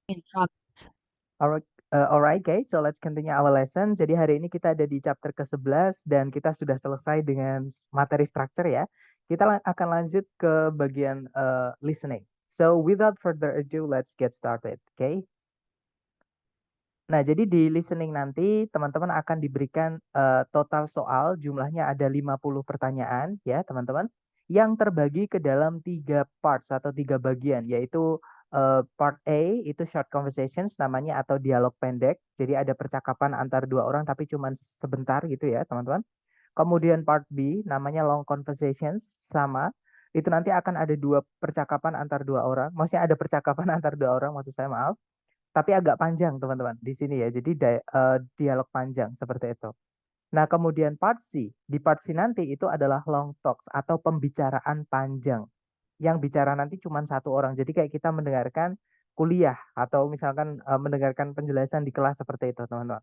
Instruct. Alright, alright guys, so let's continue our lesson. Jadi hari ini kita ada di chapter ke-11 dan kita sudah selesai dengan materi structure ya. Kita akan lanjut ke bagian listening. So without further ado, let's get started, okay? Nah, jadi di listening nanti teman-teman akan diberikan total soal, jumlahnya ada 50 pertanyaan ya teman-teman, yang terbagi ke dalam 3 parts atau 3 bagian, yaitu part A itu short conversations namanya atau dialog pendek. Jadi ada percakapan antar 2 orang tapi cuma sebentar gitu ya teman-teman. Kemudian part B namanya long conversations sama, itu nanti akan ada 2 percakapan antar 2 orang, maksudnya ada percakapan antar 2 orang maksud saya, maaf. Tapi agak panjang teman-teman di sini ya, jadi dialog panjang seperti itu. Nah kemudian part C, di part C nanti itu adalah long talks atau pembicaraan panjang. Yang bicara nanti cuma satu orang, jadi kayak kita mendengarkan kuliah atau misalkan mendengarkan penjelasan di kelas seperti itu teman-teman.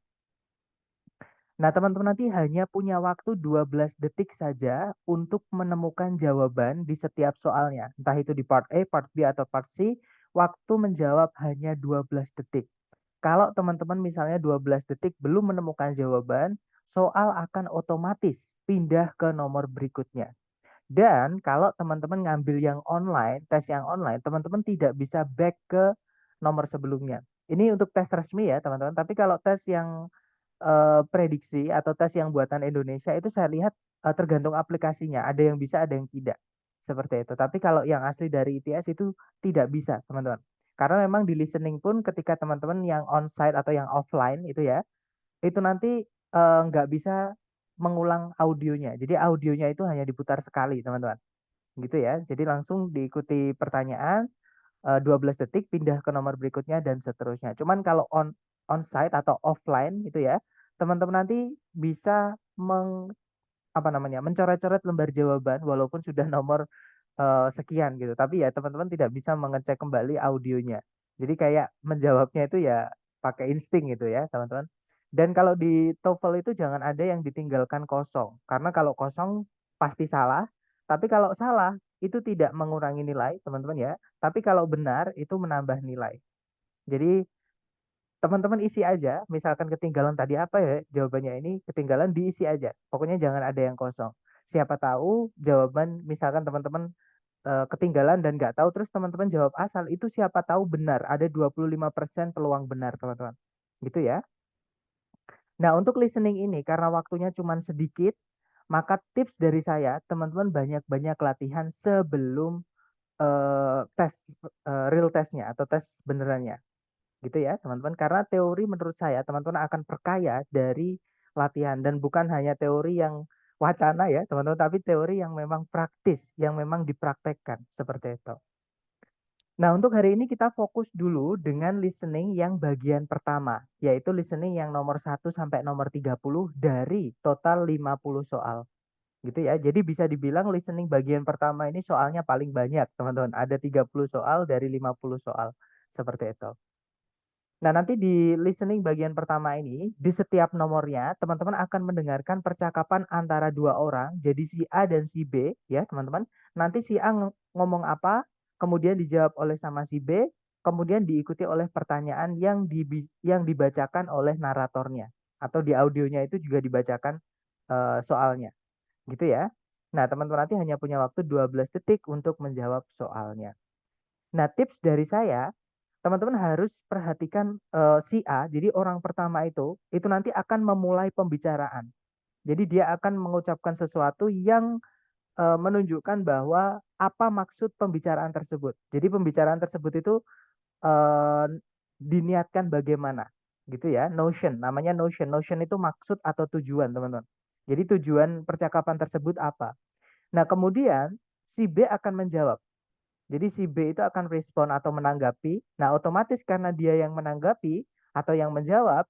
Nah teman-teman nanti hanya punya waktu 12 detik saja untuk menemukan jawaban di setiap soalnya. Entah itu di part A, part B, atau part C, waktu menjawab hanya 12 detik. Kalau teman-teman misalnya 12 detik belum menemukan jawaban, soal akan otomatis pindah ke nomor berikutnya. Dan kalau teman-teman ngambil yang online, tes yang online, teman-teman tidak bisa back ke nomor sebelumnya. Ini untuk tes resmi ya teman-teman, tapi kalau tes yang prediksi atau tes yang buatan Indonesia itu saya lihat tergantung aplikasinya, ada yang bisa, ada yang tidak. Seperti itu. Tapi kalau yang asli dari ITS itu tidak bisa, teman-teman. Karena memang di listening pun ketika teman-teman yang onsite atau yang offline itu ya, itu nanti nggak bisa mengulang audionya. Jadi audionya itu hanya diputar sekali, teman-teman. Gitu ya. Jadi langsung diikuti pertanyaan 12 detik pindah ke nomor berikutnya dan seterusnya. Cuman kalau onsite atau offline itu ya, teman-teman nanti bisa apa namanya, mencoret-coret lembar jawaban walaupun sudah nomor sekian gitu. Tapi ya teman-teman tidak bisa mengecek kembali audionya. Jadi kayak menjawabnya itu ya pakai insting gitu ya, teman-teman. Dan kalau di TOEFL itu jangan ada yang ditinggalkan kosong. Karena kalau kosong pasti salah. Tapi kalau salah itu tidak mengurangi nilai, teman-teman ya. Tapi kalau benar itu menambah nilai. Jadi teman-teman isi aja, misalkan ketinggalan tadi apa ya jawabannya ini, ketinggalan diisi aja. Pokoknya jangan ada yang kosong. Siapa tahu jawaban misalkan teman-teman ketinggalan dan nggak tahu terus teman-teman jawab asal itu siapa tahu benar, ada 25% peluang benar teman-teman. Gitu ya. Nah, untuk listening ini karena waktunya cuma sedikit, maka tips dari saya, teman-teman banyak-banyak latihan sebelum tes real testnya atau tes benerannya. Gitu ya, teman-teman. Karena teori menurut saya teman-teman akan perkaya dari latihan dan bukan hanya teori yang wacana ya, teman-teman, tapi teori yang memang praktis, yang memang dipraktekkan seperti itu. Nah, untuk hari ini kita fokus dulu dengan listening yang bagian pertama, yaitu listening yang nomor 1 sampai nomor 30 dari total 50 soal. Gitu ya. Jadi bisa dibilang listening bagian pertama ini soalnya paling banyak, teman-teman. Ada 30 soal dari 50 soal. Seperti itu. Nah, nanti di listening bagian pertama ini, di setiap nomornya, teman-teman akan mendengarkan percakapan antara 2 orang, jadi si A dan si B, ya teman-teman. Nanti si A ngomong apa, kemudian dijawab oleh sama si B, kemudian diikuti oleh pertanyaan yang dibacakan oleh naratornya. Atau di audionya itu juga dibacakan soalnya, gitu ya. Nah, teman-teman nanti hanya punya waktu 12 detik untuk menjawab soalnya. Nah, tips dari saya, teman-teman harus perhatikan si A, jadi orang pertama itu nanti akan memulai pembicaraan. Jadi dia akan mengucapkan sesuatu yang menunjukkan bahwa apa maksud pembicaraan tersebut. Jadi pembicaraan tersebut itu eh, diniatkan bagaimana, gitu ya. Notion, namanya notion. Notion itu maksud atau tujuan, teman-teman. Jadi tujuan percakapan tersebut apa. Nah, kemudian si B akan menjawab. Jadi si B itu akan respon atau menanggapi. Nah, otomatis karena dia yang menanggapi atau yang menjawab,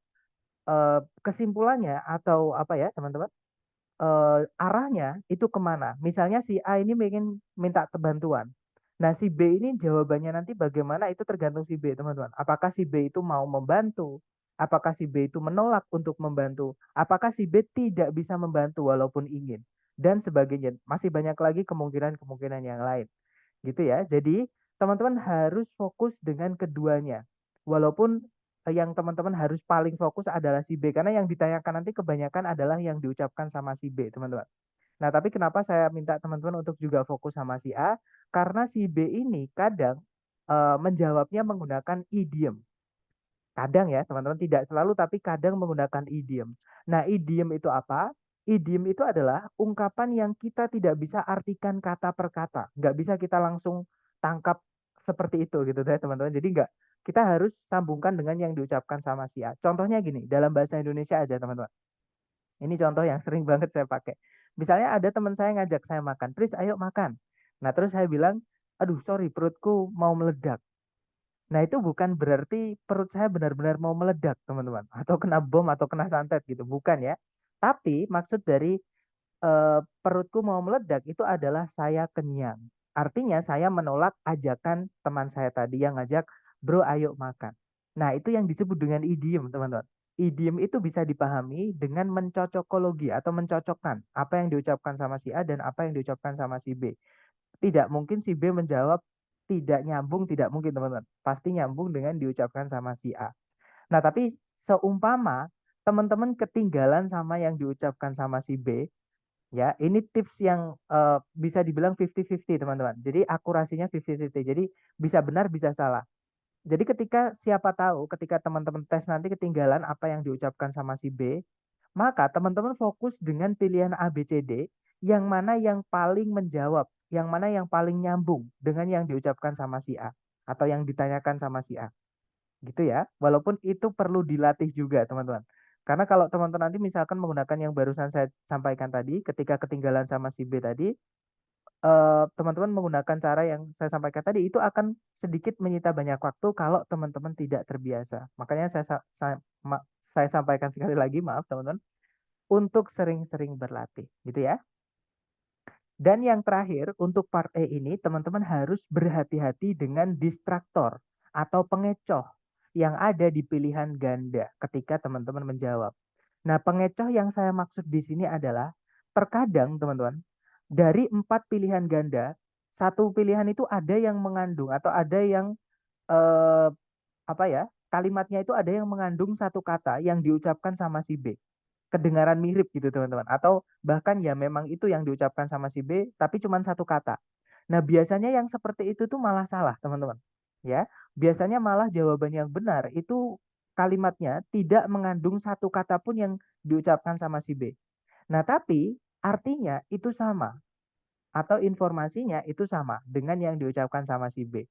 kesimpulannya atau apa ya, teman-teman, arahnya itu kemana. Misalnya si A ini ingin minta bantuan. Nah, si B ini jawabannya nanti bagaimana itu tergantung si B, teman-teman. Apakah si B itu mau membantu? Apakah si B itu menolak untuk membantu? Apakah si B tidak bisa membantu walaupun ingin? Dan sebagainya. Masih banyak lagi kemungkinan-kemungkinan yang lain gitu ya. Jadi teman-teman harus fokus dengan keduanya. Walaupun yang teman-teman harus paling fokus adalah si B, karena yang ditanyakan nanti kebanyakan adalah yang diucapkan sama si B, teman-teman. Nah, tapi kenapa saya minta teman-teman untuk juga fokus sama si A? Karena si B ini kadang menjawabnya menggunakan idiom. Kadang ya, teman-teman, tidak selalu, tapi kadang menggunakan idiom. Nah, idiom itu apa? Idiom itu adalah ungkapan yang kita tidak bisa artikan kata per kata. Nggak bisa kita langsung tangkap seperti itu gitu ya, teman-teman. Jadi nggak, kita harus sambungkan dengan yang diucapkan sama si A. Contohnya gini, dalam bahasa Indonesia aja, teman-teman. Ini contoh yang sering banget saya pakai. Misalnya ada teman saya ngajak saya makan, Pris ayo makan. Nah, terus saya bilang, aduh sorry perutku mau meledak. Nah, itu bukan berarti perut saya benar-benar mau meledak, teman-teman, atau kena bom atau kena santet gitu, bukan ya. Tapi maksud dari perutku mau meledak itu adalah saya kenyang. Artinya saya menolak ajakan teman saya tadi yang ngajak, bro ayo makan. Nah, itu yang disebut dengan idiom, teman-teman. Idiom itu bisa dipahami dengan mencocokologi atau mencocokkan apa yang diucapkan sama si A dan apa yang diucapkan sama si B. Tidak mungkin si B menjawab tidak nyambung, tidak mungkin, teman-teman. Pasti nyambung dengan diucapkan sama si A. Nah, tapi seumpama teman-teman ketinggalan sama yang diucapkan sama si B, ya, ini tips yang bisa dibilang 50-50, teman-teman. Jadi akurasinya 50-50. Jadi bisa benar, bisa salah. Jadi ketika siapa tahu ketika teman-teman tes nanti ketinggalan apa yang diucapkan sama si B, maka teman-teman fokus dengan pilihan A, B, C, D, yang mana yang paling menjawab, yang mana yang paling nyambung dengan yang diucapkan sama si A atau yang ditanyakan sama si A. Gitu ya. Walaupun itu perlu dilatih juga, teman-teman. Karena kalau teman-teman nanti misalkan menggunakan yang barusan saya sampaikan tadi, ketika ketinggalan sama si B tadi, teman-teman menggunakan cara yang saya sampaikan tadi, itu akan sedikit menyita banyak waktu kalau teman-teman tidak terbiasa. Makanya saya sampaikan sekali lagi, maaf teman-teman, untuk sering-sering berlatih, gitu ya. Dan yang terakhir, untuk part E ini, teman-teman harus berhati-hati dengan distraktor atau pengecoh yang ada di pilihan ganda ketika teman-teman menjawab. Nah, pengecoh yang saya maksud di sini adalah terkadang, teman-teman, dari 4 pilihan ganda, satu pilihan itu ada yang mengandung atau ada yang eh, apa ya, kalimatnya itu ada yang mengandung satu kata yang diucapkan sama si B, kedengaran mirip gitu, teman-teman, atau bahkan ya memang itu yang diucapkan sama si B tapi cuma satu kata. Nah, biasanya yang seperti itu tuh malah salah, teman-teman, ya. Biasanya malah jawaban yang benar itu kalimatnya tidak mengandung satu kata pun yang diucapkan sama si B. Nah, tapi artinya itu sama atau informasinya itu sama dengan yang diucapkan sama si B.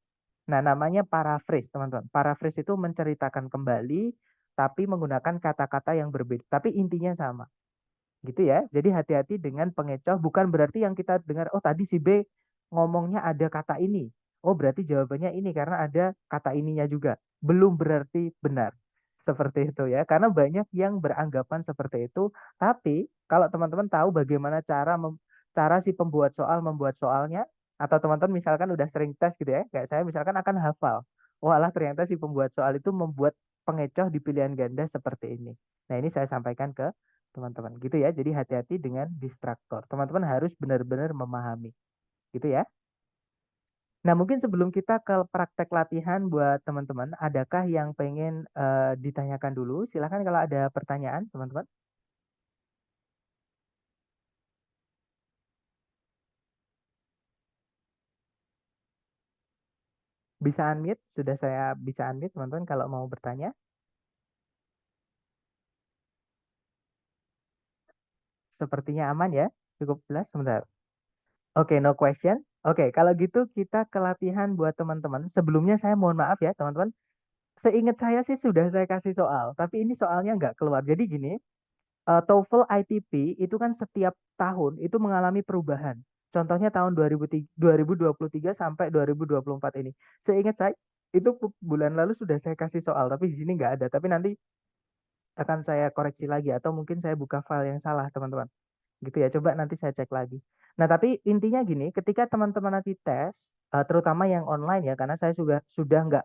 Nah, namanya paraphrase, teman-teman. Paraphrase itu menceritakan kembali tapi menggunakan kata-kata yang berbeda, tapi intinya sama. Gitu ya. Jadi hati-hati dengan pengecoh, bukan berarti yang kita dengar, oh tadi si B ngomongnya ada kata ini. Oh berarti jawabannya ini karena ada kata ininya juga. Belum berarti benar. Seperti itu ya. Karena banyak yang beranggapan seperti itu. Tapi kalau teman-teman tahu bagaimana cara si pembuat soal membuat soalnya, atau teman-teman misalkan udah sering tes gitu ya, kayak saya misalkan akan hafal. Walah ternyata si pembuat soal itu membuat pengecoh di pilihan ganda seperti ini. Nah ini saya sampaikan ke teman-teman gitu ya. Jadi hati-hati dengan distraktor. Teman-teman harus benar-benar memahami gitu ya. Nah, mungkin sebelum kita ke praktek latihan buat teman-teman, adakah yang pengen ditanyakan dulu? Silahkan kalau ada pertanyaan, teman-teman. Bisa unmute, sudah saya bisa unmute, teman-teman, kalau mau bertanya. Sepertinya aman ya, cukup jelas, sebentar. Oke, no question. Oke, kalau gitu kita ke latihan buat teman-teman. Sebelumnya saya mohon maaf ya, teman-teman. Seingat saya sih sudah saya kasih soal, tapi ini soalnya nggak keluar. Jadi gini, TOEFL ITP itu kan setiap tahun itu mengalami perubahan. Contohnya tahun 2023 sampai 2024 ini. Seingat saya itu bulan lalu sudah saya kasih soal, tapi di sini nggak ada. Tapi nanti akan saya koreksi lagi atau mungkin saya buka file yang salah, teman-teman. Gitu ya, coba nanti saya cek lagi. Nah, tapi intinya gini, ketika teman-teman nanti tes, terutama yang online ya, karena saya sudah nggak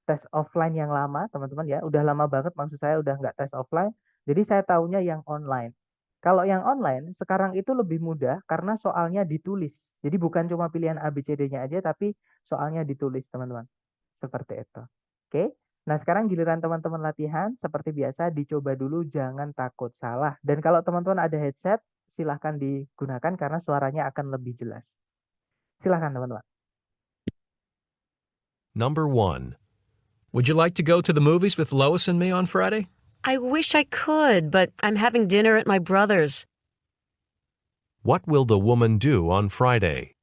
tes offline yang lama, teman-teman ya. Udah lama banget, maksud saya udah nggak tes offline. Jadi saya tahunya yang online. Kalau yang online, sekarang itu lebih mudah karena soalnya ditulis. Jadi bukan cuma pilihan A, B, C, D-nya aja, tapi soalnya ditulis, teman-teman. Seperti itu. Oke. Nah, sekarang giliran teman-teman latihan, seperti biasa dicoba dulu jangan takut salah. Dan kalau teman-teman ada headset, silahkan digunakan karena suaranya akan lebih jelas. Silahkan teman-teman. Number 1. Would you like to go to the movies with Lois and me on Friday? I wish I could, but I'm having dinner at my brother's. What will the woman do on Friday?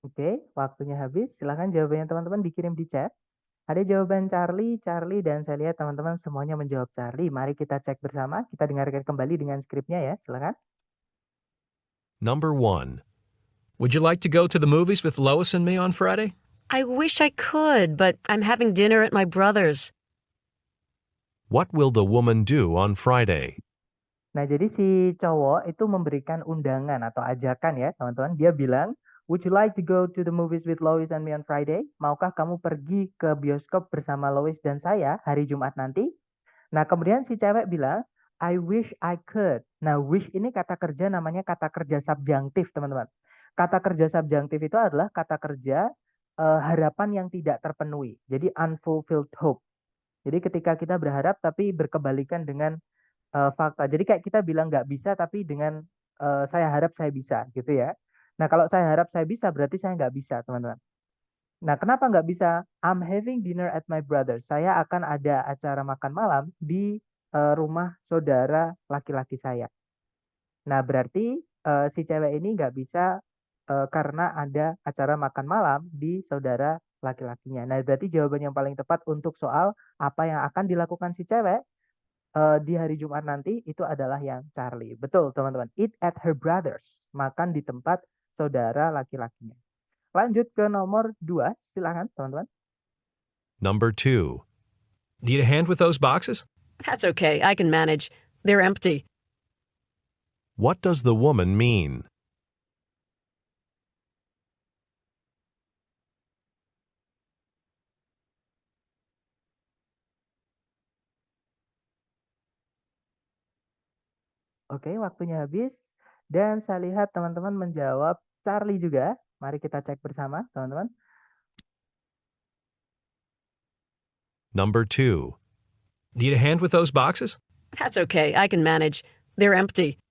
Oke, waktunya habis. Silahkan jawabannya teman-teman dikirim di chat. Ada jawaban Charlie, Charlie, dan saya lihat teman-teman semuanya menjawab Charlie. Mari kita cek bersama. Kita dengarkan kembali dengan skripnya ya. Silahkan. Number 1. Would you like to go to the movies with Lois and me on Friday? I wish I could, but I'm having dinner at my brother's. What will the woman do on Friday? Nah, jadi si cowok itu memberikan undangan atau ajakan ya, teman-teman. Dia bilang, would you like to go to the movies with Lois and me on Friday? Maukah kamu pergi ke bioskop bersama Lois dan saya hari Jumat nanti? Nah, kemudian si cewek bilang, I wish I could. Nah, wish ini kata kerja namanya kata kerja subjunktif, teman-teman. Kata kerja subjunktif itu adalah kata kerja harapan yang tidak terpenuhi. Jadi unfulfilled hope. Jadi ketika kita berharap tapi berkebalikan dengan fakta. Jadi kayak kita bilang nggak bisa tapi dengan saya harap saya bisa gitu ya. Nah, kalau saya harap saya bisa berarti saya nggak bisa, teman-teman. Nah, kenapa nggak bisa? I'm having dinner at my brother. Saya akan ada acara makan malam di rumah saudara laki-laki saya. Nah, berarti si cewek ini nggak bisa karena ada acara makan malam di saudara laki-lakinya. Nah, berarti jawaban yang paling tepat untuk soal apa yang akan dilakukan si cewek di hari Jumat nanti itu adalah yang Charlie. Betul, teman-teman. Eat at her brother's. Makan di tempat saudara laki-lakinya. Lanjut ke nomor 2, silakan teman-teman. Number 2. Need a hand with those boxes? That's okay, I can manage. They're empty. What does the woman mean? Oke, waktunya habis. Dan saya lihat teman-teman menjawab Charlie juga. Mari kita cek bersama, teman-teman. Number 2. Need a hand with those boxes? That's okay, I can manage. They're empty.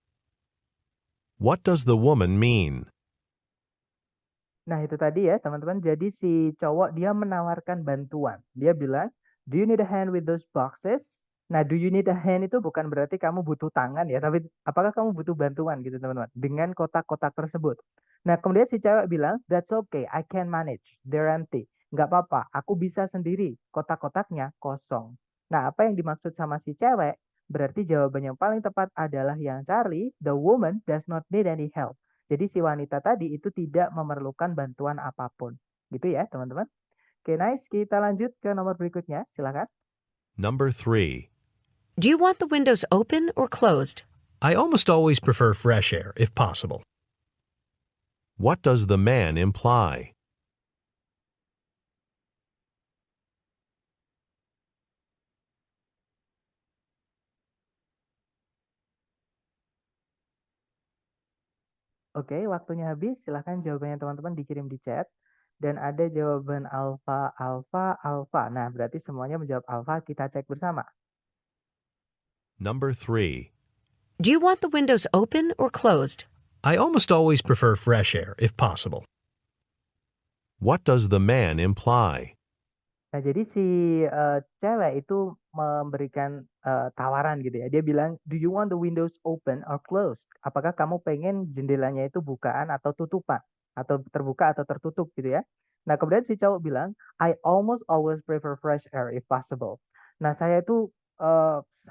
What does the woman mean? Nah, itu tadi ya, teman-teman. Jadi si cowok dia menawarkan bantuan. Dia bilang, do you need a hand with those boxes? Nah, do you need a hand itu bukan berarti kamu butuh tangan ya, tapi apakah kamu butuh bantuan gitu, teman-teman, dengan kotak-kotak tersebut. Nah, kemudian si cewek bilang, that's okay, I can manage. They're empty. Nggak apa-apa, aku bisa sendiri. Kotak-kotaknya kosong. Nah, apa yang dimaksud sama si cewek? Berarti jawaban yang paling tepat adalah yang Charlie, the woman does not need any help. Jadi si wanita tadi itu tidak memerlukan bantuan apapun. Gitu ya, teman-teman. Oke, nice. Kita lanjut ke nomor berikutnya. Silakan. Number 3. Do you want the windows open or closed? I almost always prefer fresh air, if possible. What does the man imply? Oke, waktunya habis. Silahkan jawabannya teman-teman dikirim di chat. Dan ada jawaban alfa, alfa, alfa. Nah, berarti semuanya menjawab alfa. Kita cek bersama. Number 3. Do you want the windows open or closed? I almost always prefer fresh air, if possible. What does the man imply? Nah, jadi si cewek itu memberikan tawaran gitu ya. Dia bilang, do you want the windows open or closed? Apakah kamu pengen jendelanya itu bukaan atau tutupan? Atau terbuka atau tertutup gitu ya. Nah, kemudian si cowok bilang, I almost always prefer fresh air if possible. Nah, saya itu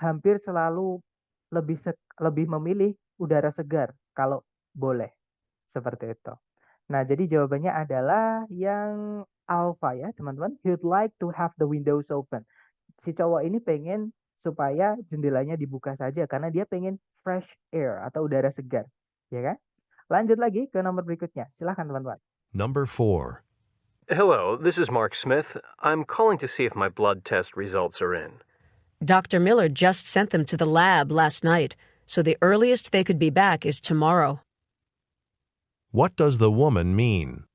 hampir selalu lebih memilih udara segar kalau boleh. Seperti itu. Nah, jadi jawabannya adalah yang alpha ya, teman-teman. He'd like to have the windows open. Si cowok ini pengen supaya jendelanya dibuka saja karena dia pengen fresh air atau udara segar, ya kan? Lanjut lagi ke nomor berikutnya. Silahkan teman-teman. Number 4. Hello, this is Mark Smith. I'm calling to see if my blood test results are in. Dr. Miller just sent them to the lab last night. so the earliest they could be back is tomorrow. What does the woman mean?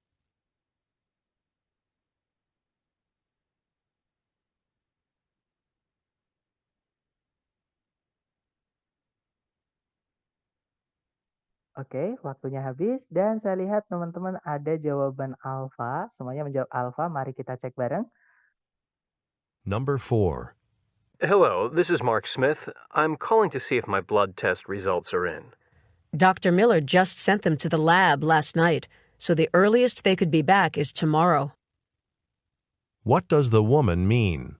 Oke, waktunya habis dan saya lihat teman-teman ada jawaban alfa. Semuanya menjawab alfa. Mari kita cek bareng. Number 4. Hello, this is Mark Smith. I'm calling to see if my blood test results are in. Dr. Miller just sent them to the lab last night, so the earliest they could be back is tomorrow. What does the woman mean?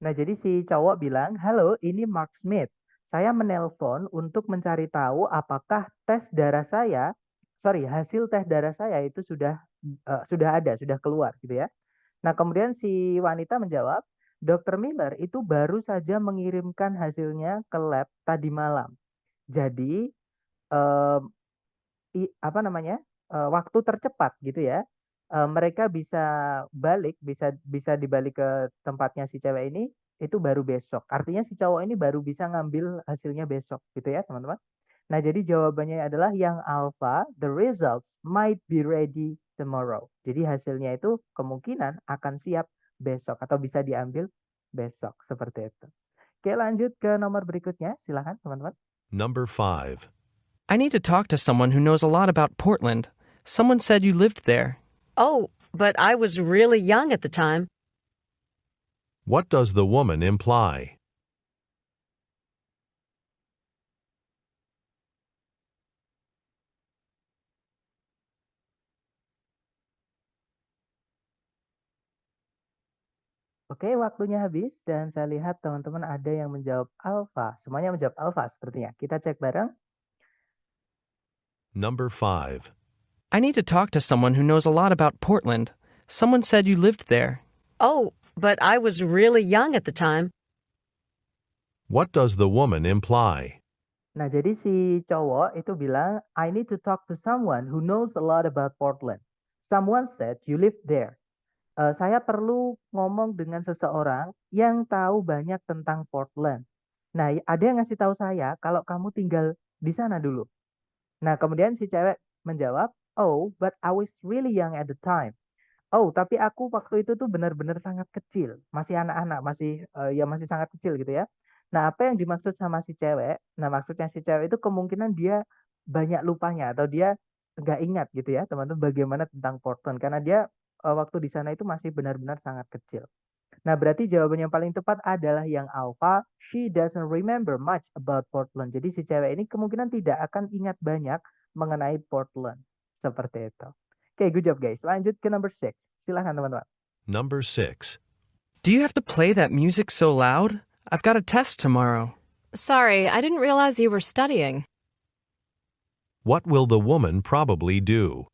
Nah, jadi si cowok bilang, "Halo, ini Mark Smith. Saya menelpon untuk mencari tahu apakah hasil tes darah saya itu sudah keluar gitu ya." Nah, kemudian si wanita menjawab, "Dokter Miller itu baru saja mengirimkan hasilnya ke lab tadi malam. Jadi, em, waktu tercepat gitu ya, mereka bisa bisa dibalik ke tempatnya si cewek ini, itu baru besok. Artinya si cowok ini baru bisa ngambil hasilnya besok gitu ya, teman-teman. Nah, jadi jawabannya adalah yang alpha, the results might be ready tomorrow. Jadi hasilnya itu kemungkinan akan siap besok atau bisa diambil besok, seperti itu. Oke, lanjut ke nomor berikutnya, silakan teman-teman. Number 5. I need to talk to someone who knows a lot about Portland. Someone said you lived there. Oh, but I was really young at the time. What does the woman imply? Oke, waktunya habis dan saya lihat teman-teman ada yang menjawab alfa. Semuanya menjawab alfa sepertinya. Kita cek bareng. Number 5. I need to talk to someone who knows a lot about Portland. Someone said you lived there. Oh, but I was really young at the time. What does the woman imply? Nah, jadi si cowok itu bilang, "I need to talk to someone who knows a lot about Portland. Someone said you live there." Saya perlu ngomong dengan seseorang yang tahu banyak tentang Portland. Nah, ada yang ngasih tahu saya kalau kamu tinggal di sana dulu. Nah, kemudian si cewek menjawab, "Oh, but I was really young at the time." Oh, tapi aku waktu itu tuh benar-benar sangat kecil, masih anak-anak, masih sangat kecil gitu ya. Nah, apa yang dimaksud sama si cewek? Nah, maksudnya si cewek itu kemungkinan dia banyak lupanya atau dia nggak ingat gitu ya, teman-teman, bagaimana tentang Portland karena dia waktu di sana itu masih benar-benar sangat kecil. Nah, berarti jawaban yang paling tepat adalah yang alpha, she doesn't remember much about Portland. Jadi si cewek ini kemungkinan tidak akan ingat banyak mengenai Portland. Seperti itu. Oke, good job guys. Lanjut ke number 6. Silahkan teman-teman. Number 6. Do you have to play that music so loud? I've got a test tomorrow. Sorry, I didn't realize you were studying. What will the woman probably do?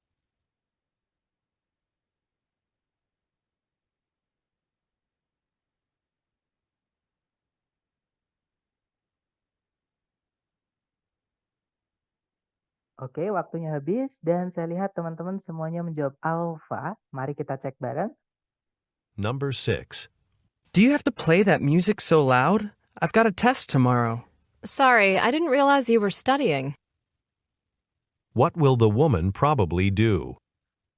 Oke, waktunya habis dan saya lihat teman-teman semuanya menjawab alpha. Mari kita cek bareng. Number 6. Do you have to play that music so loud? I've got a test tomorrow. Sorry, I didn't realize you were studying. What will the woman probably do?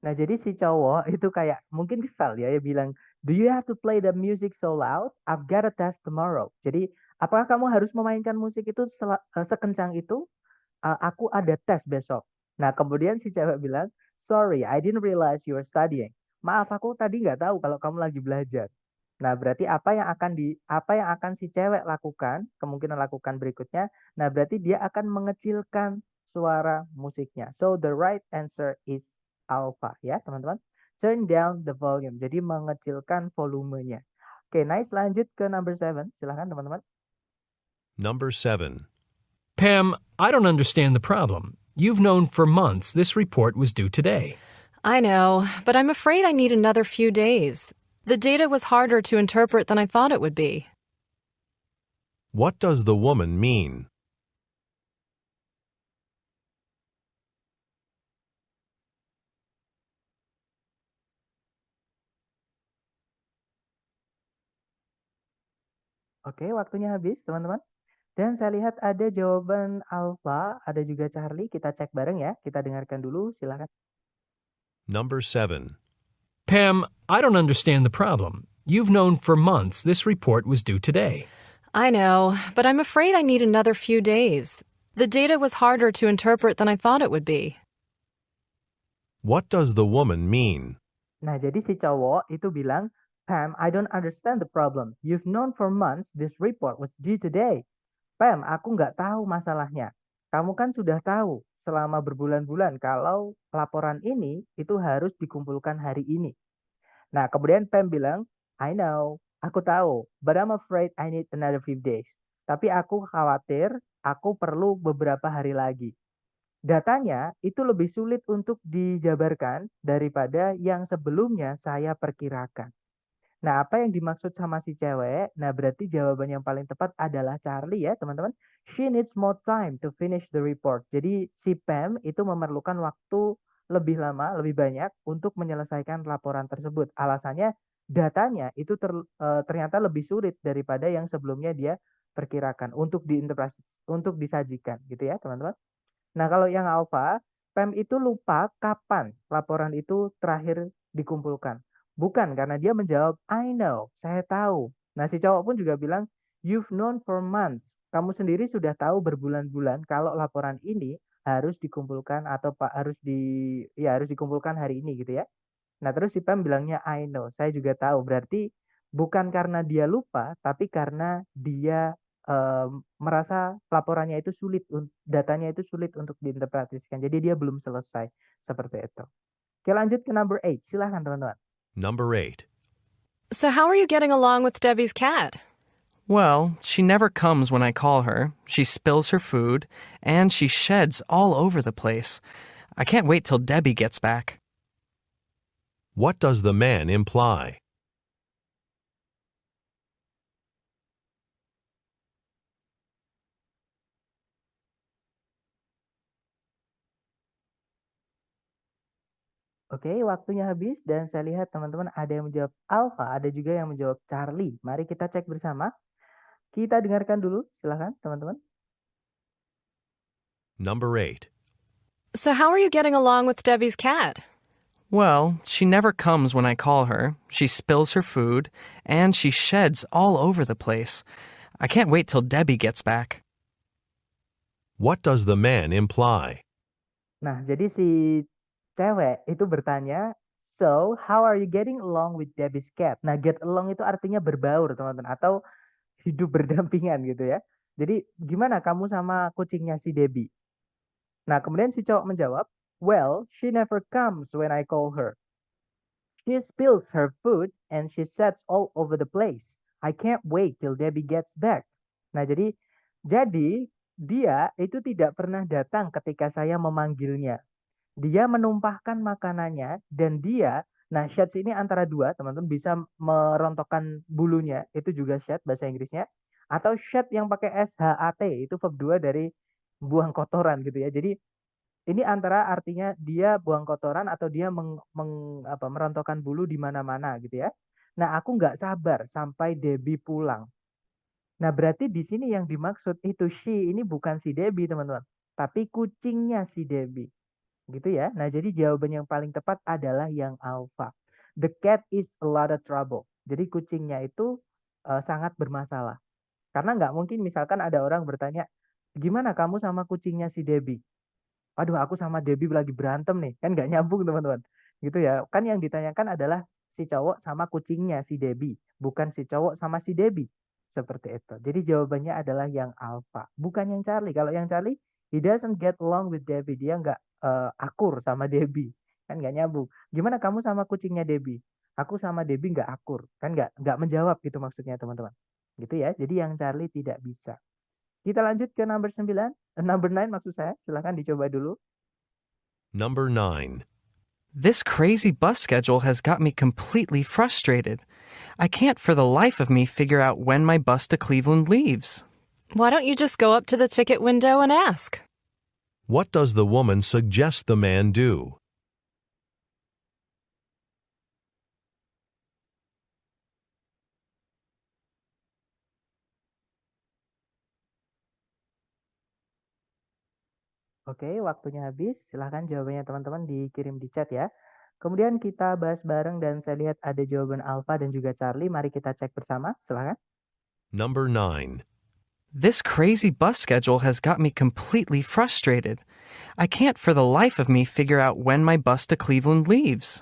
Nah, jadi si cowok itu kayak mungkin kesal ya, dia bilang, "Do you have to play the music so loud? I've got a test tomorrow." Jadi, apakah kamu harus memainkan musik itu sekencang itu? Aku ada tes besok. Nah, kemudian si cewek bilang, "Sorry, I didn't realize you were studying." Maaf, aku tadi nggak tahu kalau kamu lagi belajar. Nah, berarti apa yang akan si cewek lakukan, kemungkinan lakukan berikutnya, nah berarti dia akan mengecilkan suara musiknya. So the right answer is alpha ya, teman-teman. Turn down the volume. Jadi mengecilkan volumenya. Oke, nice. Lanjut ke number 7. Silahkan teman-teman. Number 7. Pam, I don't understand the problem. You've known for months this report was due today. I know, but I'm afraid I need another few days. The data was harder to interpret than I thought it would be. What does the woman mean? Oke, waktunya habis, teman-teman. Dan saya lihat ada jawaban Alfa, ada juga Charlie. Kita cek bareng ya. Kita dengarkan dulu, silakan. Number 7. Pam, I don't understand the problem. You've known for months this report was due today. I know, but I'm afraid I need another few days. The data was harder to interpret than I thought it would be. What does the woman mean? Nah, jadi si cowok itu bilang, Pam, I don't understand the problem. You've known for months this report was due today. Pam, aku nggak tahu masalahnya. Kamu kan sudah tahu selama berbulan-bulan kalau laporan ini itu harus dikumpulkan hari ini. Nah, kemudian Pam bilang, I know, aku tahu, but I'm afraid I need another few days. Tapi aku khawatir aku perlu beberapa hari lagi. Datanya itu lebih sulit untuk dijabarkan daripada yang sebelumnya saya perkirakan. Nah, apa yang dimaksud sama si cewek? Nah, berarti jawaban yang paling tepat adalah Charlie ya, teman-teman. She needs more time to finish the report. Jadi si Pam itu memerlukan waktu lebih lama, lebih banyak untuk menyelesaikan laporan tersebut. Alasannya datanya itu ternyata lebih sulit daripada yang sebelumnya dia perkirakan untuk diinterpretasi, untuk disajikan gitu ya, teman-teman. Nah, kalau yang alfa, Pam itu lupa kapan laporan itu terakhir dikumpulkan. Bukan karena dia menjawab, I know, saya tahu. Nah, si cowok pun juga bilang, you've known for months. Kamu sendiri sudah tahu berbulan-bulan kalau laporan ini harus dikumpulkan atau harus dikumpulkan hari ini gitu ya. Nah, terus si Pam bilangnya I know, saya juga tahu. Berarti bukan karena dia lupa, tapi karena dia merasa laporannya itu sulit, datanya itu sulit untuk diinterpretasikan. Jadi dia belum selesai seperti itu. Oke, lanjut ke number 8. Silahkan teman-teman. Number 8. So, how are you getting along with Debbie's cat? Well, she never comes when I call her. She spills her food, and she sheds all over the place. I can't wait till Debbie gets back. What does the man imply? Oke, waktunya habis dan saya lihat teman-teman ada yang menjawab Alpha, ada juga yang menjawab Charlie. Mari kita cek bersama. Kita dengarkan dulu, silahkan teman-teman. Number 8. So, how are you getting along with Debbie's cat? Well, she never comes when I call her. She spills her food, and she sheds all over the place. I can't wait till Debbie gets back. What does the man imply? Nah, jadi si cewek itu bertanya, so how are you getting along with Debbie's cat? Nah, get along itu artinya berbaur, teman-teman, atau hidup berdampingan gitu ya. Jadi, gimana kamu sama kucingnya si Debbie? Nah, kemudian si cowok menjawab, well, she never comes when I call her. She spills her food and she sets all over the place. I can't wait till Debbie gets back. Nah, jadi dia itu tidak pernah datang ketika saya memanggilnya. Dia menumpahkan makanannya dan nah sheds ini antara dua, teman-teman bisa merontokkan bulunya, itu juga shed bahasa Inggrisnya. Atau shed yang pakai SHAT, itu verb 2 dari buang kotoran gitu ya. Jadi ini antara artinya dia buang kotoran atau dia merontokkan bulu di mana-mana gitu ya. Nah, aku nggak sabar sampai Debbie pulang. Nah, berarti di sini yang dimaksud itu she ini bukan si Debbie, teman-teman, tapi kucingnya si Debbie. Gitu ya. Nah, jadi jawaban yang paling tepat adalah yang alpha. The cat is a lot of trouble. Jadi kucingnya itu sangat bermasalah. Karena nggak mungkin misalkan ada orang bertanya, gimana kamu sama kucingnya si Debbie? Aduh, aku sama Debbie lagi berantem nih. Kan nggak nyambung, teman-teman. Gitu ya. Kan yang ditanyakan adalah si cowok sama kucingnya si Debbie. Bukan si cowok sama si Debbie. Seperti itu. Jadi jawabannya adalah yang alpha. Bukan yang Charlie. Kalau yang Charlie, he doesn't get along with Debbie. Dia nggak akur sama Debbie. Kan nggak nyambung. Gimana kamu sama kucingnya Debbie? Aku sama Debbie nggak akur. Kan nggak menjawab gitu maksudnya, teman-teman. Gitu ya. Jadi yang Charlie tidak bisa. Kita lanjut ke number 9. Number 9 maksud saya. Silahkan dicoba dulu. Number 9. This crazy bus schedule has got me completely frustrated. I can't for the life of me figure out when my bus to Cleveland leaves. Why don't you just go up to the ticket window and ask? What does the woman suggest the man do? Oke, waktunya habis. Silahkan jawabannya teman-teman dikirim di chat ya. Kemudian kita bahas bareng dan saya lihat ada jawaban Alfa dan juga Charlie. Mari kita cek bersama. Silahkan. Number 9. This crazy bus schedule has got me completely frustrated. I can't for the life of me figure out when my bus to Cleveland leaves.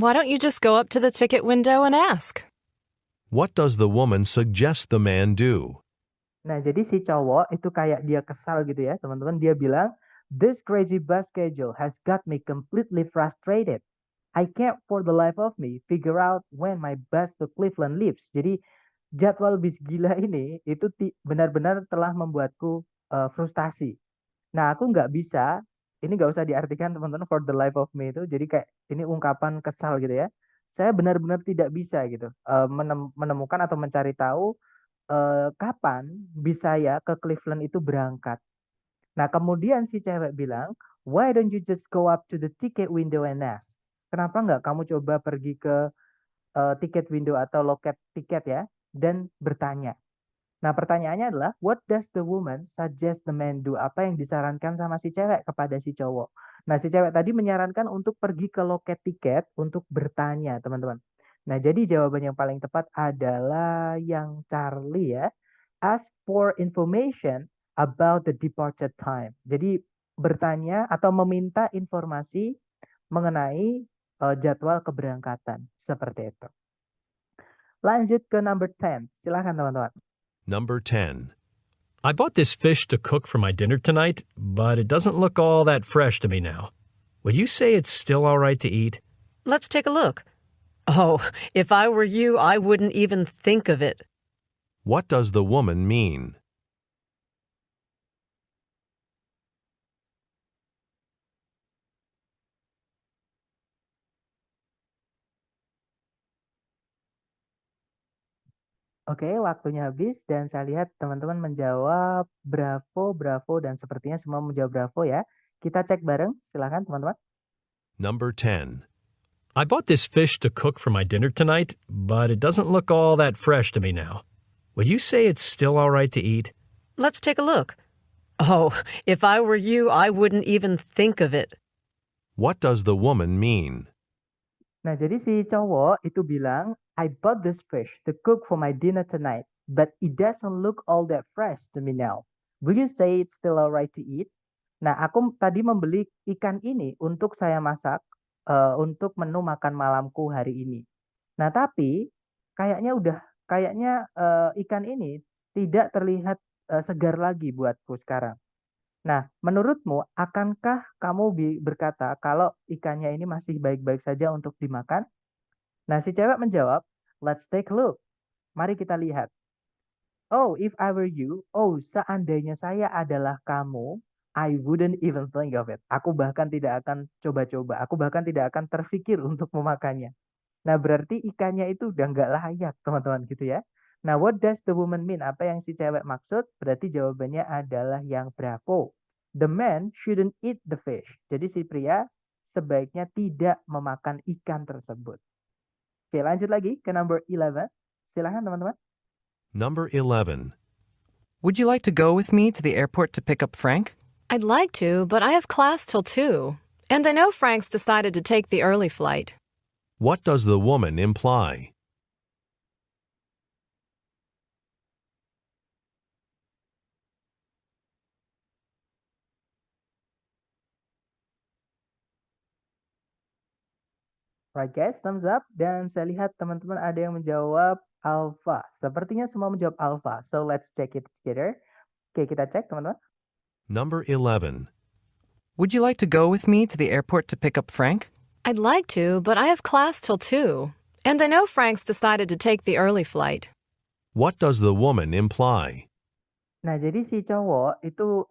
Why don't you just go up to the ticket window and ask? What does the woman suggest the man do? Nah, jadi si cowok itu kayak dia kesal gitu ya, teman-teman. Dia bilang, "This crazy bus schedule has got me completely frustrated. I can't for the life of me figure out when my bus to Cleveland leaves." Jadi jadwal bis gila ini itu benar-benar telah membuatku frustasi. Nah, aku nggak bisa, ini nggak usah diartikan teman-teman for the life of me itu, jadi kayak ini ungkapan kesal gitu ya. Saya benar-benar tidak bisa gitu menemukan atau mencari tahu kapan bis saya ke Cleveland itu berangkat. Nah, kemudian si cewek bilang, "Why don't you just go up to the ticket window and ask?" Kenapa nggak kamu coba pergi ke tiket window atau loket tiket ya dan bertanya. Nah, pertanyaannya adalah what does the woman suggest the man do? Apa yang disarankan sama si cewek kepada si cowok? Nah, si cewek tadi menyarankan untuk pergi ke loket tiket untuk bertanya, teman-teman. Nah, jadi jawaban yang paling tepat adalah yang Charlie ya. Ask for information about the departure time. Jadi bertanya atau meminta informasi mengenai jadwal keberangkatan seperti itu. Lanjut ke number 10. Silakan teman-teman. Number 10. I bought this fish to cook for my dinner tonight, but it doesn't look all that fresh to me now. Would you say it's still all right to eat? Let's take a look. Oh, if I were you, I wouldn't even think of it. What does the woman mean? Oke, waktunya habis dan saya lihat teman-teman menjawab bravo, bravo dan sepertinya semua menjawab bravo ya. Kita cek bareng, silakan teman-teman. Number 10. I bought this fish to cook for my dinner tonight, but it doesn't look all that fresh to me now. Would you say it's still all right to eat? Let's take a look. Oh, if I were you, I wouldn't even think of it. What does the woman mean? Nah, jadi si cowok itu bilang, "I bought this fish to cook for my dinner tonight, but it doesn't look all that fresh to me now. Will you say it's still alright to eat?" Nah, aku tadi membeli ikan ini untuk saya masak untuk menu makan malamku hari ini. Nah, tapi kayaknya ikan ini tidak terlihat segar lagi buatku sekarang. Nah, menurutmu akankah kamu berkata kalau ikannya ini masih baik-baik saja untuk dimakan? Nah, si cewek menjawab, "Let's take a look." Mari kita lihat. "Oh, if I were you, oh, seandainya saya adalah kamu, I wouldn't even think of it." Aku bahkan tidak akan coba-coba, aku bahkan tidak akan terfikir untuk memakannya. Nah, berarti ikannya itu udah nggak layak, teman-teman, gitu ya. Nah, what does the woman mean? Apa yang si cewek maksud? Berarti jawabannya adalah yang bravo. The man shouldn't eat the fish. Jadi si pria sebaiknya tidak memakan ikan tersebut. Oke, lanjut lagi ke number 11. Silahkan teman-teman. Number 11. Would you like to go with me to the airport to pick up Frank? I'd like to, but I have class till 2. And I know Frank's decided to take the early flight. What does the woman imply? Right guys, thumbs up. Dan saya lihat teman-teman ada yang menjawab alpha. Sepertinya semua menjawab alpha. So let's check it together. Oke, kita cek teman-teman. Number 11. Would you like to go with me to the airport to pick up Frank? I'd like to, but I have class till 2. And I know Frank's decided to take the early flight. What does the woman imply? Nah, jadi si cowok itu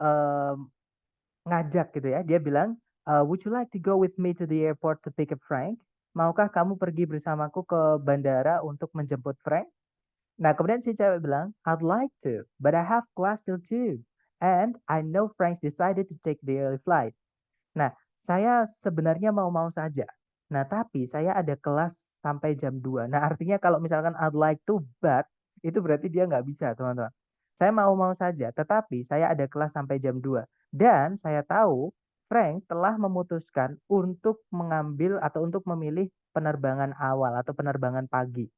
ngajak gitu ya. Dia bilang, "Would you like to go with me to the airport to pick up Frank?" Maukah kamu pergi bersamaku ke bandara untuk menjemput Frank? Nah, kemudian si cewek bilang, "I'd like to, but I have class till 2. And I know Frank's decided to take the early flight." Nah, saya sebenarnya mau-mau saja. Nah, tapi saya ada kelas sampai jam 2. Nah, artinya kalau misalkan I'd like to, but itu berarti dia nggak bisa, teman-teman. Saya mau-mau saja, tetapi saya ada kelas sampai jam 2. Dan saya tahu Frank telah memutuskan untuk mengambil atau untuk memilih penerbangan awal atau penerbangan pagi.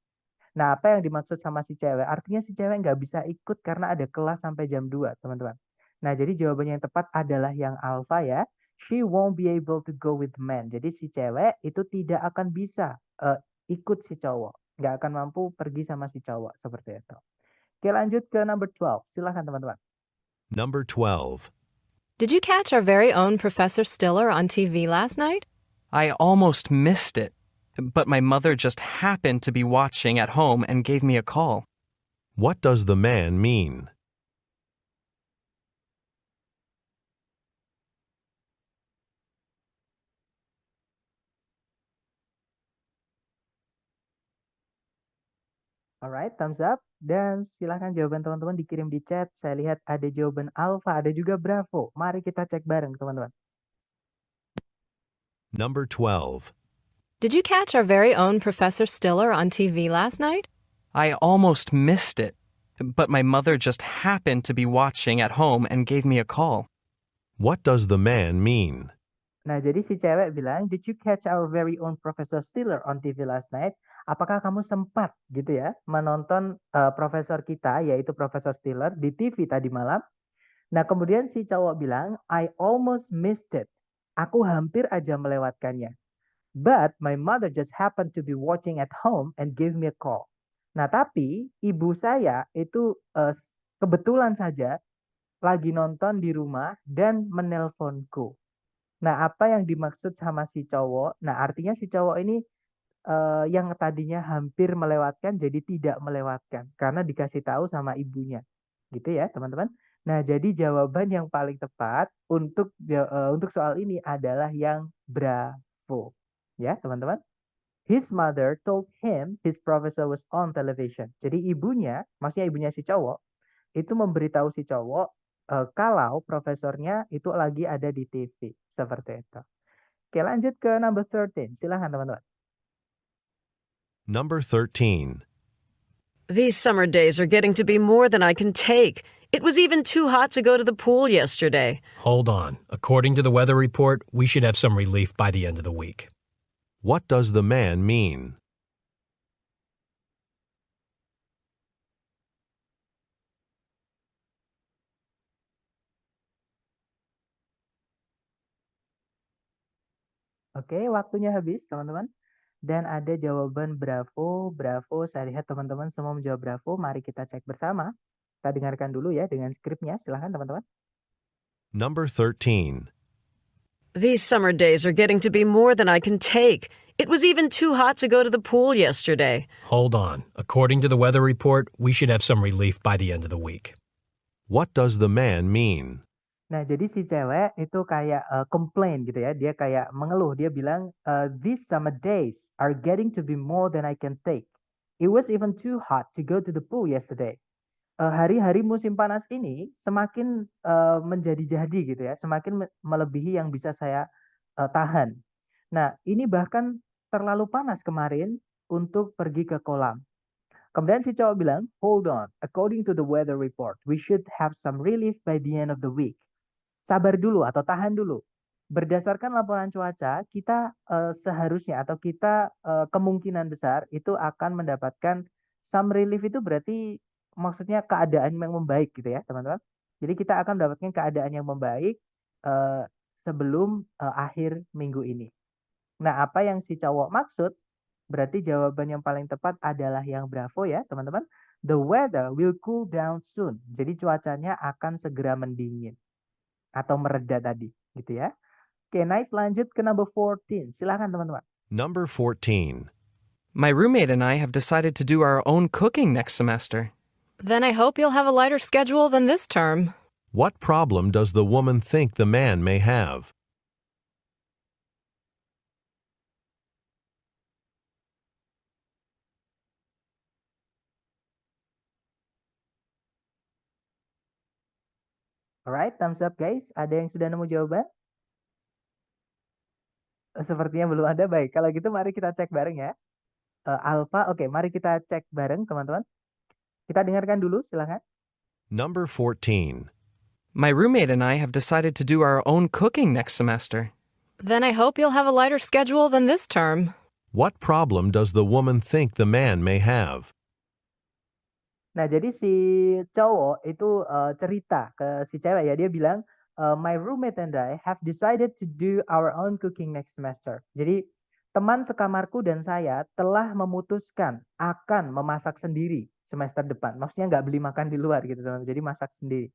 Nah, apa yang dimaksud sama si cewek? Artinya si cewek nggak bisa ikut karena ada kelas sampai jam 2, teman-teman. Nah, jadi jawabannya yang tepat adalah yang alfa ya. She won't be able to go with men. Jadi si cewek itu tidak akan bisa ikut si cowok. Nggak akan mampu pergi sama si cowok seperti itu. Oke, lanjut ke number 12. Silahkan teman-teman. Number 12. Did you catch our very own Professor Stiller on TV last night? I almost missed it, but my mother just happened to be watching at home and gave me a call. What does the man mean? Alright, thumbs up. Dan silahkan jawaban teman-teman dikirim di chat. Saya lihat ada jawaban alfa, ada juga bravo. Mari kita cek bareng teman-teman. Number 12. Did you catch our very own Professor Stiller on TV last night? I almost missed it, but my mother just happened to be watching at home and gave me a call. What does the man mean? Nah, jadi si cewek bilang, "Did you catch our very own Professor Stiller on TV last night?" Apakah kamu sempat gitu ya menonton profesor kita yaitu Profesor Stiller di TV tadi malam? Nah, kemudian si cowok bilang, "I almost missed it." Aku hampir aja melewatkannya. But my mother just happened to be watching at home and gave me a call. Nah, tapi ibu saya itu kebetulan saja lagi nonton di rumah dan menelponku. Nah, apa yang dimaksud sama si cowok? Nah, artinya si cowok ini yang tadinya hampir melewatkan jadi tidak melewatkan karena dikasih tahu sama ibunya. Gitu ya, teman-teman. Nah, jadi jawaban yang paling tepat untuk soal ini adalah yang bravo. Ya, teman-teman. His mother told him his professor was on television. Jadi ibunya, maksudnya ibunya si cowok, itu memberitahu si cowok kalau profesornya itu lagi ada di TV. Seperti itu. Oke, lanjut ke number 13. Silahkan teman-teman. Number 13. These summer days are getting to be more than I can take. It was even too hot to go to the pool yesterday. Hold on. According to the weather report, we should have some relief by the end of the week. What does the man mean? Oke, waktunya habis, teman-teman. Dan ada jawaban bravo, bravo. Saya lihat teman-teman semua menjawab bravo. Mari kita cek bersama. Kita dengarkan dulu ya dengan skripnya. Silahkan teman-teman. Number 13. These summer days are getting to be more than I can take. It was even too hot to go to the pool yesterday. Hold on. According to the weather report, we should have some relief by the end of the week. What does the man mean? Nah, jadi si cewek itu kayak komplain gitu ya. Dia kayak mengeluh. Dia bilang, "These summer days are getting to be more than I can take. It was even too hot to go to the pool yesterday." Hari-hari musim panas ini semakin menjadi-jadi gitu ya. Semakin melebihi yang bisa saya tahan. Nah, ini bahkan terlalu panas kemarin untuk pergi ke kolam. Kemudian si cowok bilang, "Hold on. According to the weather report, we should have some relief by the end of the week." Sabar dulu atau tahan dulu. Berdasarkan laporan cuaca, kita seharusnya atau kita kemungkinan besar itu akan mendapatkan some relief itu berarti maksudnya keadaan yang membaik gitu ya, teman-teman. Jadi kita akan mendapatkan keadaan yang membaik sebelum akhir minggu ini. Nah, apa yang si cowok maksud? Berarti jawaban yang paling tepat adalah yang bravo ya, teman-teman. The weather will cool down soon. Jadi cuacanya akan segera mendingin atau mereda tadi, gitu ya. Oke, nice. Lanjut ke number 14. Silakan teman-teman. Number 14. My roommate and I have decided to do our own cooking next semester. Then I hope you'll have a lighter schedule than this term. What problem does the woman think the man may have? Alright, thumbs up guys. Ada yang sudah nemu jawaban? Sepertinya belum ada. Baik, kalau gitu mari kita cek bareng ya. Alpha, oke, mari kita cek bareng teman-teman. Kita dengarkan dulu, silakan. Number 14. My roommate and I have decided to do our own cooking next semester. Then I hope you'll have a lighter schedule than this term. What problem does the woman think the man may have? Nah, jadi si cowok itu cerita ke si cewek ya, dia bilang, "My roommate and I have decided to do our own cooking next semester." Jadi teman sekamarku dan saya telah memutuskan akan memasak sendiri semester depan. Maksudnya nggak beli makan di luar gitu, teman. Jadi masak sendiri.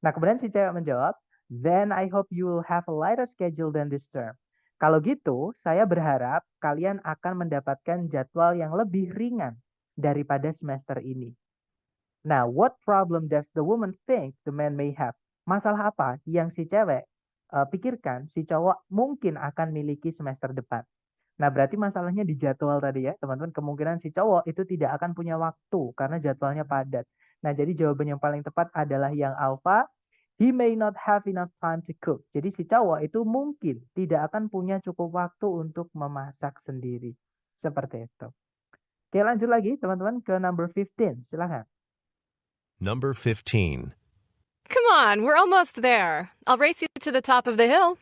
Nah, kemudian si cewek menjawab, "Then I hope you will have a lighter schedule than this term." Kalau gitu, saya berharap kalian akan mendapatkan jadwal yang lebih ringan daripada semester ini. Nah, what problem does the woman think the man may have? Masalah apa yang si cewek pikirkan si cowok mungkin akan miliki semester depan? Nah, berarti masalahnya di jadwal tadi ya, teman-teman. Kemungkinan si cowok itu tidak akan punya waktu karena jadwalnya padat. Nah, jadi jawaban yang paling tepat adalah yang alfa. He may not have enough time to cook. Jadi si cowok itu mungkin tidak akan punya cukup waktu untuk memasak sendiri. Seperti itu. Oke, lanjut lagi teman-teman ke number 15. Silakan. Number 15. Come on, we're almost there. I'll race you to the top of the hill.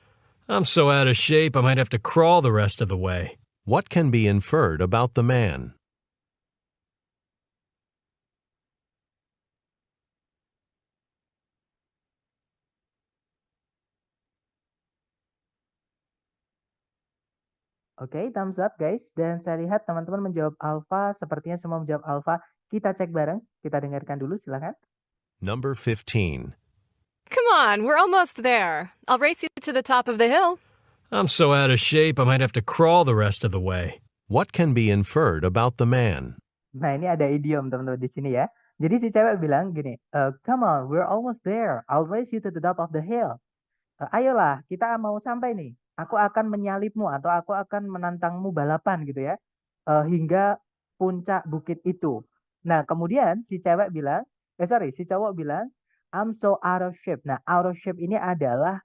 I'm so out of shape I might have to crawl the rest of the way. What can be inferred about the man? Oke, thumbs up guys. Dan saya lihat teman-teman menjawab alfa. Sepertinya semua menjawab alfa. Kita cek bareng. Kita dengarkan dulu, silakan. Number 15. Come on, we're almost there. I'll race you to the top of the hill. I'm so out of shape I might have to crawl the rest of the way. What can be inferred about the man? Nah, ini ada idiom teman-teman di sini ya. Jadi si cewek bilang gini, "Come on, we're almost there. I'll race you to the top of the hill." Ayolah, kita mau sampai nih. Aku akan menyalipmu atau aku akan menantangmu balapan gitu ya, hingga puncak bukit itu. Nah, kemudian si cowok bilang, "I'm so out of shape." Nah, out of shape ini adalah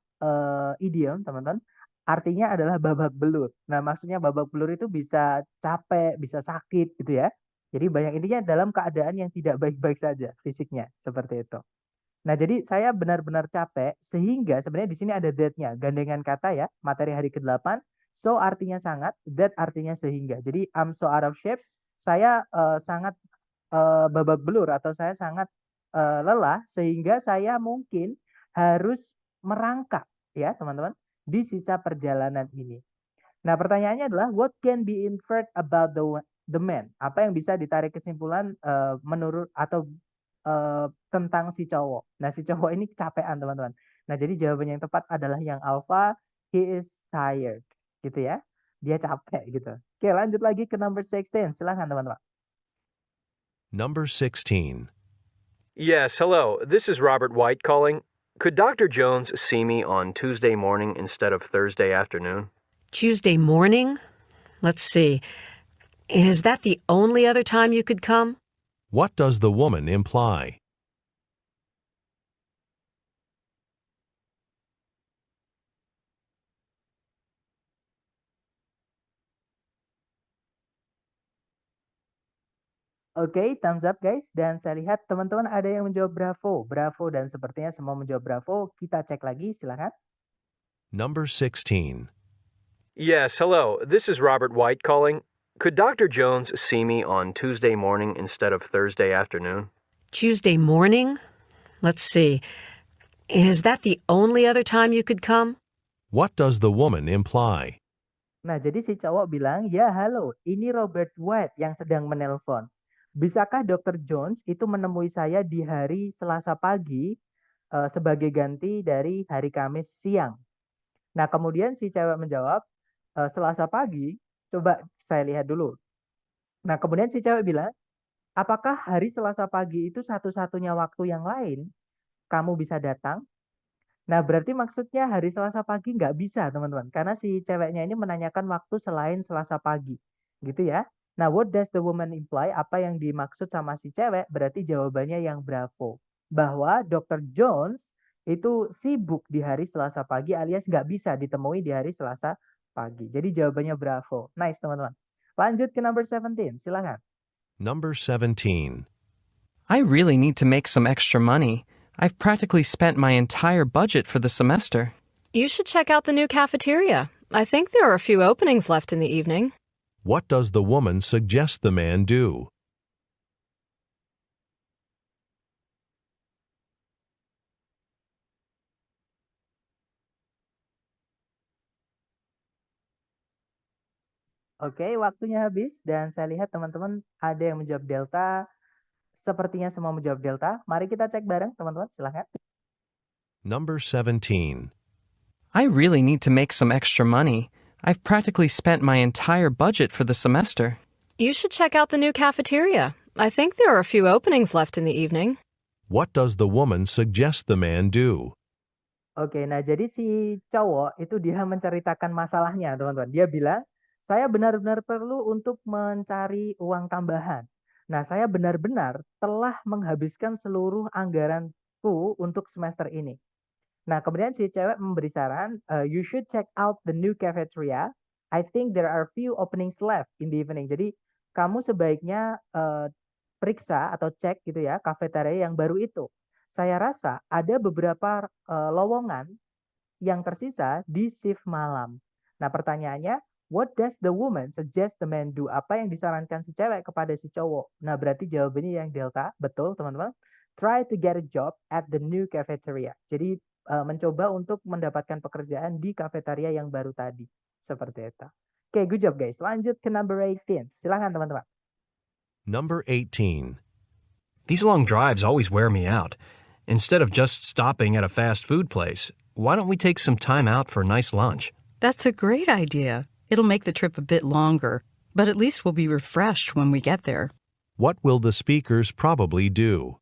idiom, teman-teman. Artinya adalah babak belur. Nah, maksudnya babak belur itu bisa capek, bisa sakit gitu ya. Jadi banyak intinya dalam keadaan yang tidak baik-baik saja fisiknya, seperti itu. Nah, jadi saya benar-benar capek sehingga sebenarnya di sini ada that-nya, gandengan kata ya, materi hari ke-8. So artinya sangat, that artinya sehingga. Jadi I'm so out of shape, saya sangat babak belur atau saya sangat lelah sehingga saya mungkin harus merangkak ya, teman-teman, di sisa perjalanan ini. Nah, pertanyaannya adalah what can be inferred about the man? Apa yang bisa ditarik kesimpulan menurut atau tentang si cowok. Nah, si cowok ini kecapean, teman-teman. Nah, jadi jawaban yang tepat adalah yang alpha, he is tired. Gitu ya. Dia capek gitu. Oke, lanjut lagi ke number 16. Silahkan, teman-teman. Number 16. Yes, hello. This is Robert White calling. Could Dr. Jones see me on Tuesday morning instead of Thursday afternoon? Tuesday morning? Let's see. Is that the only other time you could come? What does the woman imply? Oke, thumbs up guys. Dan saya lihat teman-teman ada yang menjawab bravo. Bravo dan sepertinya semua menjawab bravo. Kita cek lagi, silakan. Number 16. Yes, hello. This is Robert White calling. Could Dr. Jones see me on Tuesday morning instead of Thursday afternoon? Tuesday morning? Let's see. Is that the only other time you could come? What does the woman imply? Nah, jadi si cowok bilang, "Ya, halo, ini Robert White yang sedang menelpon. Bisakah Dr. Jones itu menemui saya di hari Selasa pagi sebagai ganti dari hari Kamis siang?" Nah, kemudian si cewek menjawab, "Selasa pagi? Coba saya lihat dulu." Nah, kemudian si cewek bilang, "Apakah hari Selasa pagi itu satu-satunya waktu yang lain kamu bisa datang?" Nah, berarti maksudnya hari Selasa pagi nggak bisa, teman-teman. Karena si ceweknya ini menanyakan waktu selain Selasa pagi. Gitu ya. Nah, what does the woman imply? Apa yang dimaksud sama si cewek? Berarti jawabannya yang bravo. Bahwa Dr. Jones itu sibuk di hari Selasa pagi alias nggak bisa ditemui di hari Selasa pagi. Jadi jawabannya bravo. Nice, teman-teman. Lanjut ke number 17. Silakan. Number 17. I really need to make some extra money. I've practically spent my entire budget for the semester. You should check out the new cafeteria. I think there are a few openings left in the evening. What does the woman suggest the man do? Oke, waktunya habis dan saya lihat teman-teman ada yang menjawab delta. Sepertinya semua menjawab delta. Mari kita cek bareng teman-teman, silahkan. Number 17. I really need to make some extra money. I've practically spent my entire budget for the semester. You should check out the new cafeteria. I think there are a few openings left in the evening. What does the woman suggest the man do? Oke, nah jadi si cowok itu dia menceritakan masalahnya, teman-teman. Dia bilang, saya benar-benar perlu untuk mencari uang tambahan. Nah, saya benar-benar telah menghabiskan seluruh anggaranku untuk semester ini. Nah, kemudian si cewek memberi saran, you should check out the new cafeteria. I think there are few openings left in the evening. Jadi, kamu sebaiknya periksa atau cek gitu ya, kafeteria yang baru itu. Saya rasa ada beberapa lowongan yang tersisa di shift malam. Nah, pertanyaannya, what does the woman suggest the man do? Apa yang disarankan si cewek kepada si cowok? Nah, berarti jawabannya yang delta. Betul, teman-teman. Try to get a job at the new cafeteria. Jadi, mencoba untuk mendapatkan pekerjaan di kafeteria yang baru tadi. Seperti itu. Oke, good job guys. Lanjut ke number 18. Silahkan teman-teman. Number 18. These long drives always wear me out. Instead of just stopping at a fast food place, why don't we take some time out for a nice lunch? That's a great idea. It'll make the trip a bit longer, but at least we'll be refreshed when we get there. What will the speakers probably do?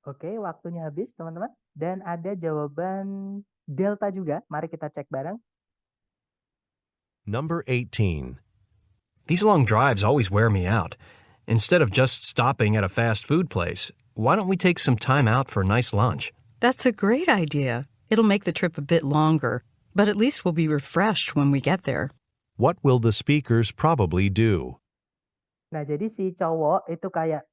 Oke, waktunya habis teman-teman. Dan ada jawaban delta juga. Mari kita cek bareng. Number 18. These long drives always wear me out. Instead of just stopping at a fast food place, why don't we take some time out for a nice lunch? That's a great idea. It'll make the trip a bit longer, but at least we'll be refreshed when we get there. What will the speakers probably do? Nah, jadi si cowok itu kayak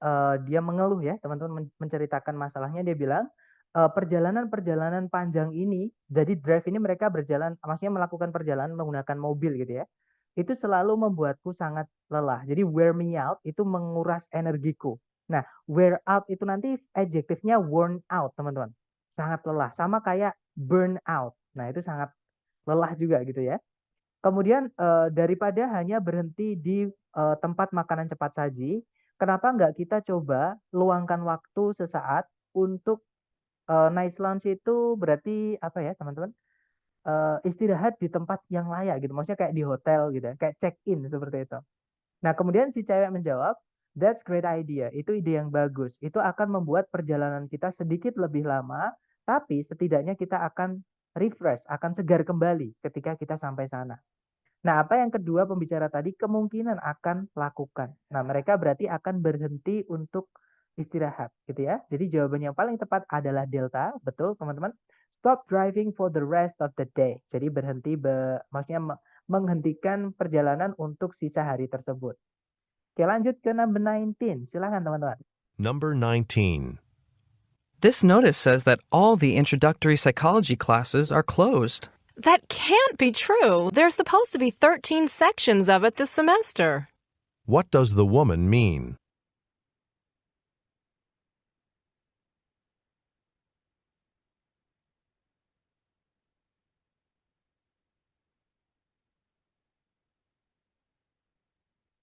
dia mengeluh ya, teman-teman menceritakan masalahnya. Dia bilang, perjalanan-perjalanan panjang ini, jadi drive ini mereka berjalan, maksudnya melakukan perjalanan menggunakan mobil gitu ya. Itu selalu membuatku sangat lelah. Jadi wear me out itu menguras energiku. Nah, wear out itu nanti adjektifnya worn out, teman-teman. Sangat lelah, sama kayak burn out. Nah, itu sangat lelah juga gitu ya. Kemudian daripada hanya berhenti di tempat makanan cepat saji, kenapa nggak kita coba luangkan waktu sesaat untuk nice lunch itu berarti apa ya teman-teman? Istirahat di tempat yang layak gitu, maksudnya kayak di hotel gitu ya, kayak check in seperti itu. Nah kemudian si cewek menjawab, that's great idea, itu ide yang bagus, itu akan membuat perjalanan kita sedikit lebih lama, tapi setidaknya kita akan refresh, akan segar kembali ketika kita sampai sana. Nah, apa yang kedua pembicara tadi kemungkinan akan lakukan. Nah, mereka berarti akan berhenti untuk istirahat, gitu ya. Jadi jawaban yang paling tepat adalah delta, betul teman-teman. Stop driving for the rest of the day. Jadi berhenti, maksudnya menghentikan perjalanan untuk sisa hari tersebut. Oke, lanjut ke number 19. Silahkan teman-teman. Number 19. This notice says that all the introductory psychology classes are closed. That can't be true. There's supposed to be 13 sections of it this semester. What does the woman mean?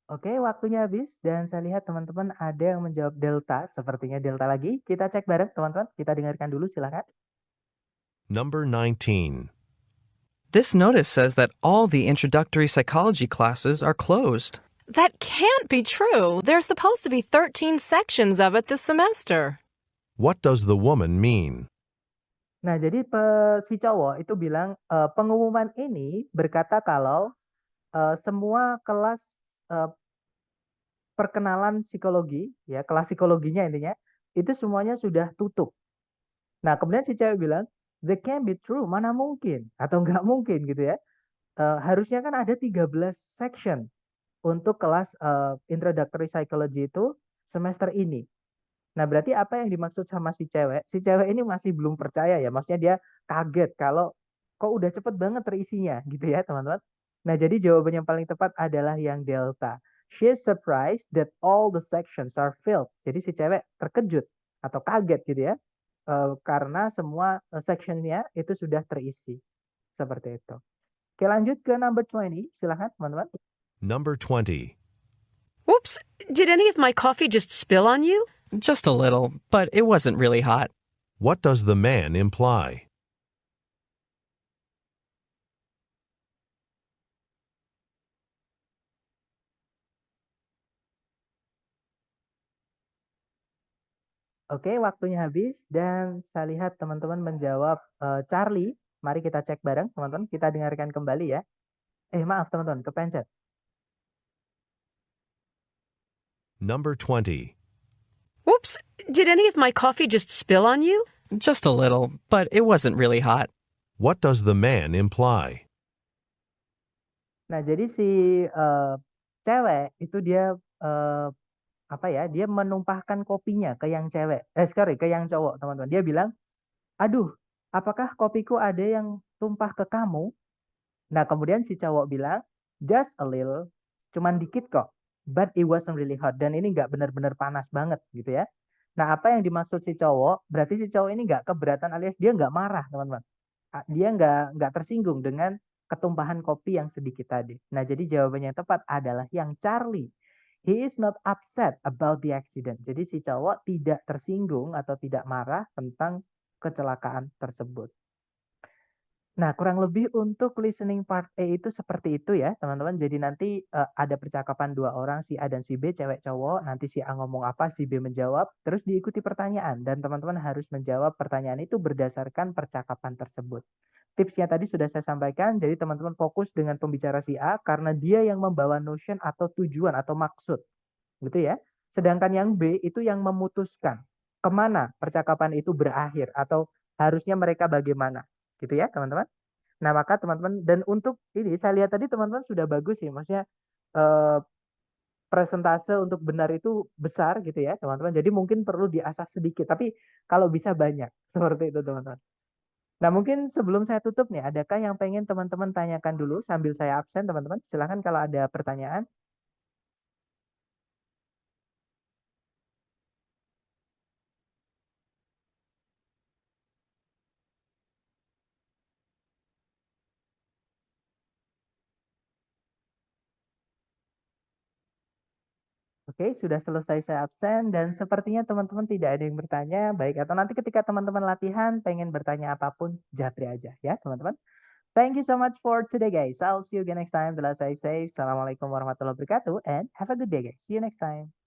Oke, waktunya habis dan saya lihat teman-teman ada yang menjawab delta, sepertinya delta lagi. Kita cek bareng teman-teman, kita dengarkan dulu silakan. Number 19. This notice says that all the introductory psychology classes are closed. That can't be true. There's supposed to be 13 sections of it this semester. What does the woman mean? Nah, jadi si cowok itu bilang pengumuman ini berkata kalau semua kelas perkenalan psikologi, ya kelas psikologinya intinya, itu semuanya sudah tutup. Nah, kemudian si cewek bilang, That can't be true, mana mungkin atau nggak mungkin gitu ya. Harusnya kan ada 13 section untuk kelas Introductory Psychology itu semester ini. Nah, berarti apa yang dimaksud sama si cewek? Si cewek ini masih belum percaya ya, maksudnya dia kaget kalau kok udah cepet banget terisinya gitu ya, teman-teman. Nah, jadi jawaban yang paling tepat adalah yang delta. She is surprised that all the sections are filled. Jadi si cewek terkejut atau kaget gitu ya, karena semua sectionnya itu sudah terisi. Seperti itu. Oke, lanjut ke number 20. Silahkan, teman-teman. Number 20. Whoops, did any of my coffee just spill on you? Just a little, but it wasn't really hot. What does the man imply? Oke, waktunya habis dan saya lihat teman-teman menjawab Charlie. Mari kita cek bareng, teman-teman. Kita dengarkan kembali ya. Maaf teman-teman, kepencet. Number 20. Whoops, did any of my coffee just spill on you? Just a little, but it wasn't really hot. What does the man imply? Nah, jadi si cewek itu dia dia menumpahkan kopinya ke yang cewek. Ke yang cowok, teman-teman. Dia bilang, "Aduh, apakah kopiku ada yang tumpah ke kamu?" Nah, kemudian si cowok bilang, "Just a little, cuman dikit kok. But it wasn't really hot." Dan ini nggak benar-benar panas banget gitu ya. Nah, apa yang dimaksud si cowok? Berarti si cowok ini nggak keberatan alias dia nggak marah, teman-teman. Dia nggak tersinggung dengan ketumpahan kopi yang sedikit tadi. Nah, jadi jawabannya yang tepat adalah yang Charlie. He is not upset about the accident. Jadi si cowok tidak tersinggung atau tidak marah tentang kecelakaan tersebut. Nah, kurang lebih untuk listening part A itu seperti itu ya, teman-teman. Jadi nanti ada percakapan dua orang, si A dan si B, cewek cowok. Nanti si A ngomong apa, si B menjawab, terus diikuti pertanyaan. Dan teman-teman harus menjawab pertanyaan itu berdasarkan percakapan tersebut. Tipsnya tadi sudah saya sampaikan, jadi teman-teman fokus dengan pembicara si A karena dia yang membawa notion atau tujuan atau maksud. Gitu ya. Sedangkan yang B itu yang memutuskan kemana percakapan itu berakhir atau harusnya mereka bagaimana. Gitu ya, teman-teman. Nah, maka teman-teman dan untuk ini saya lihat tadi teman-teman sudah bagus sih, maksudnya eh, presentase untuk benar itu besar gitu ya, teman-teman. Jadi mungkin perlu diasah sedikit, tapi kalau bisa banyak seperti itu, teman-teman. Nah, mungkin sebelum saya tutup nih, adakah yang pengen teman-teman tanyakan dulu sambil saya absen, teman-teman? Silahkan kalau ada pertanyaan. Oke, sudah selesai saya absen dan sepertinya teman-teman tidak ada yang bertanya, baik atau nanti ketika teman-teman latihan pengen bertanya apapun, japri aja ya, teman-teman. Thank you so much for today, guys. I'll see you again next time. Bila saya say, Assalamualaikum warahmatullahi wabarakatuh and have a good day, guys. See you next time.